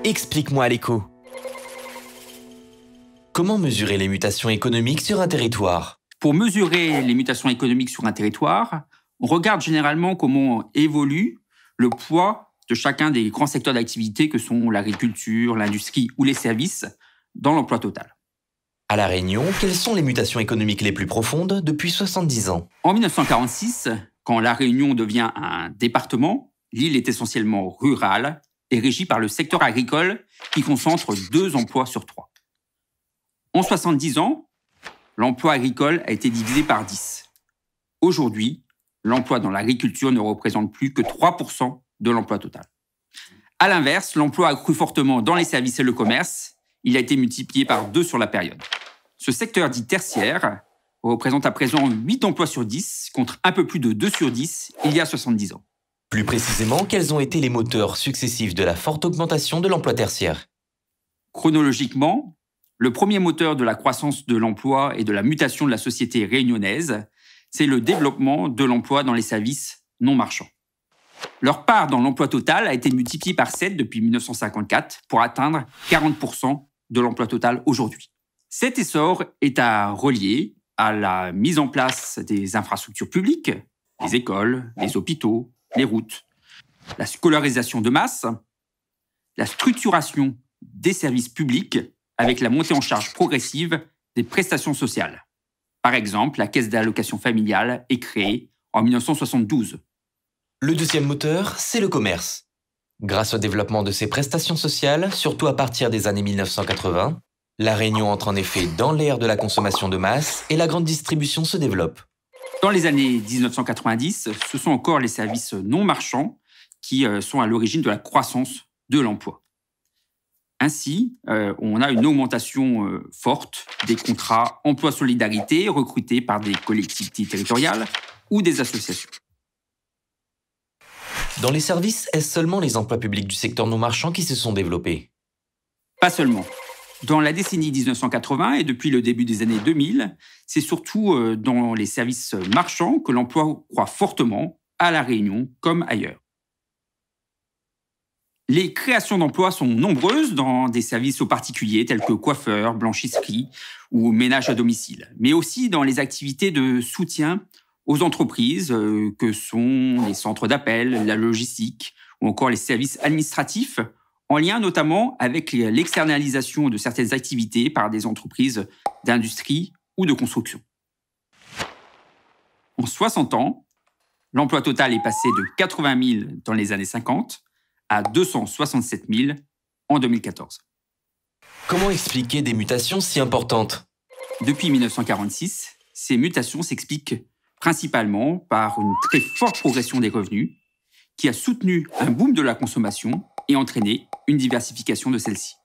Explique-moi, l'écho. Comment mesurer les mutations économiques sur un territoire? Pour mesurer les mutations économiques sur un territoire, on regarde généralement comment évolue le poids de chacun des grands secteurs d'activité que sont l'agriculture, l'industrie ou les services dans l'emploi total. À La Réunion, quelles sont les mutations économiques les plus profondes depuis 70 ans? En 1946, quand La Réunion devient un département, l'île est essentiellement rurale et régie par le secteur agricole qui concentre 2 emplois sur 3. En 70 ans, l'emploi agricole a été divisé par 10. Aujourd'hui, l'emploi dans l'agriculture ne représente plus que 3% de l'emploi total. À l'inverse, l'emploi a cru fortement dans les services et le commerce. Il a été multiplié par 2 sur la période. Ce secteur dit tertiaire représente à présent 8 emplois sur 10, contre un peu plus de 2 sur 10 il y a 70 ans. Plus précisément, quels ont été les moteurs successifs de la forte augmentation de l'emploi tertiaire? Chronologiquement, le premier moteur de la croissance de l'emploi et de la mutation de la société réunionnaise, c'est le développement de l'emploi dans les services non marchands. Leur part dans l'emploi total a été multipliée par 7 depuis 1954 pour atteindre 40% de l'emploi total aujourd'hui. Cet essor est à relier à la mise en place des infrastructures publiques, les écoles, les hôpitaux, les routes, la scolarisation de masse, la structuration des services publics avec la montée en charge progressive des prestations sociales. Par exemple, la caisse d'allocation familiale est créée en 1972. Le deuxième moteur, c'est le commerce. Grâce au développement de ces prestations sociales, surtout à partir des années 1980, La Réunion entre en effet dans l'ère de la consommation de masse et la grande distribution se développe. Dans les années 1990, ce sont encore les services non marchands qui sont à l'origine de la croissance de l'emploi. Ainsi, on a une augmentation forte des contrats emploi-solidarité recrutés par des collectivités territoriales ou des associations. Dans les services, est-ce seulement les emplois publics du secteur non marchand qui se sont développés? Pas seulement. Dans la décennie 1980 et depuis le début des années 2000, c'est surtout dans les services marchands que l'emploi croît fortement, à La Réunion comme ailleurs. Les créations d'emplois sont nombreuses dans des services aux particuliers tels que coiffeurs, blanchisseries ou ménage à domicile, mais aussi dans les activités de soutien aux entreprises que sont les centres d'appel, la logistique ou encore les services administratifs, en lien notamment avec l'externalisation de certaines activités par des entreprises d'industrie ou de construction. En 60 ans, l'emploi total est passé de 80 000 dans les années 50 à 267 000 en 2014. Comment expliquer des mutations si importantes? Depuis 1946, ces mutations s'expliquent principalement par une très forte progression des revenus qui a soutenu un boom de la consommation et entraîné une diversification de celle-ci.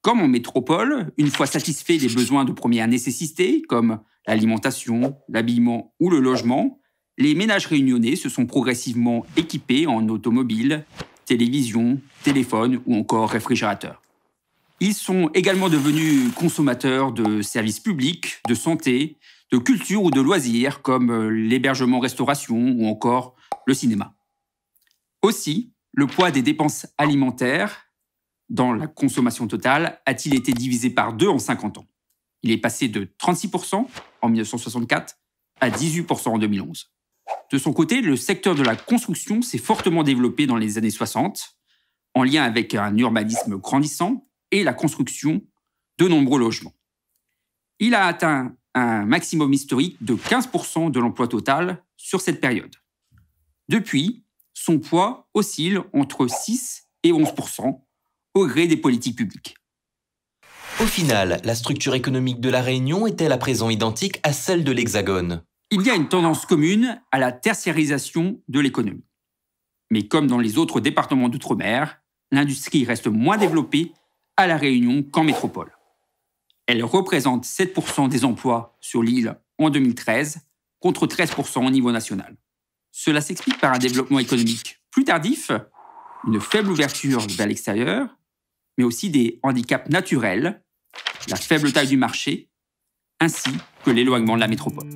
Comme en métropole, une fois satisfaits des besoins de première nécessité, comme l'alimentation, l'habillement ou le logement, les ménages réunionnais se sont progressivement équipés en automobiles, télévision, téléphone ou encore réfrigérateur. Ils sont également devenus consommateurs de services publics, de santé, de culture ou de loisirs comme l'hébergement-restauration ou encore le cinéma. Aussi, le poids des dépenses alimentaires dans la consommation totale a-t-il été divisé par 2 en 50 ans. Il est passé de 36% en 1964 à 18% en 2011. De son côté, le secteur de la construction s'est fortement développé dans les années 60, en lien avec un urbanisme grandissant et la construction de nombreux logements. Il a atteint un maximum historique de 15% de l'emploi total sur cette période. Depuis, son poids oscille entre 6 et 11% au gré des politiques publiques. Au final, la structure économique de La Réunion est-elle à présent identique à celle de l'Hexagone? Il y a une tendance commune à la tertiarisation de l'économie. Mais comme dans les autres départements d'outre-mer, l'industrie reste moins développée à La Réunion qu'en métropole. Elle représente 7% des emplois sur l'île en 2013, contre 13% au niveau national. Cela s'explique par un développement économique plus tardif, une faible ouverture vers l'extérieur, mais aussi des handicaps naturels, la faible taille du marché, ainsi que l'éloignement de la métropole.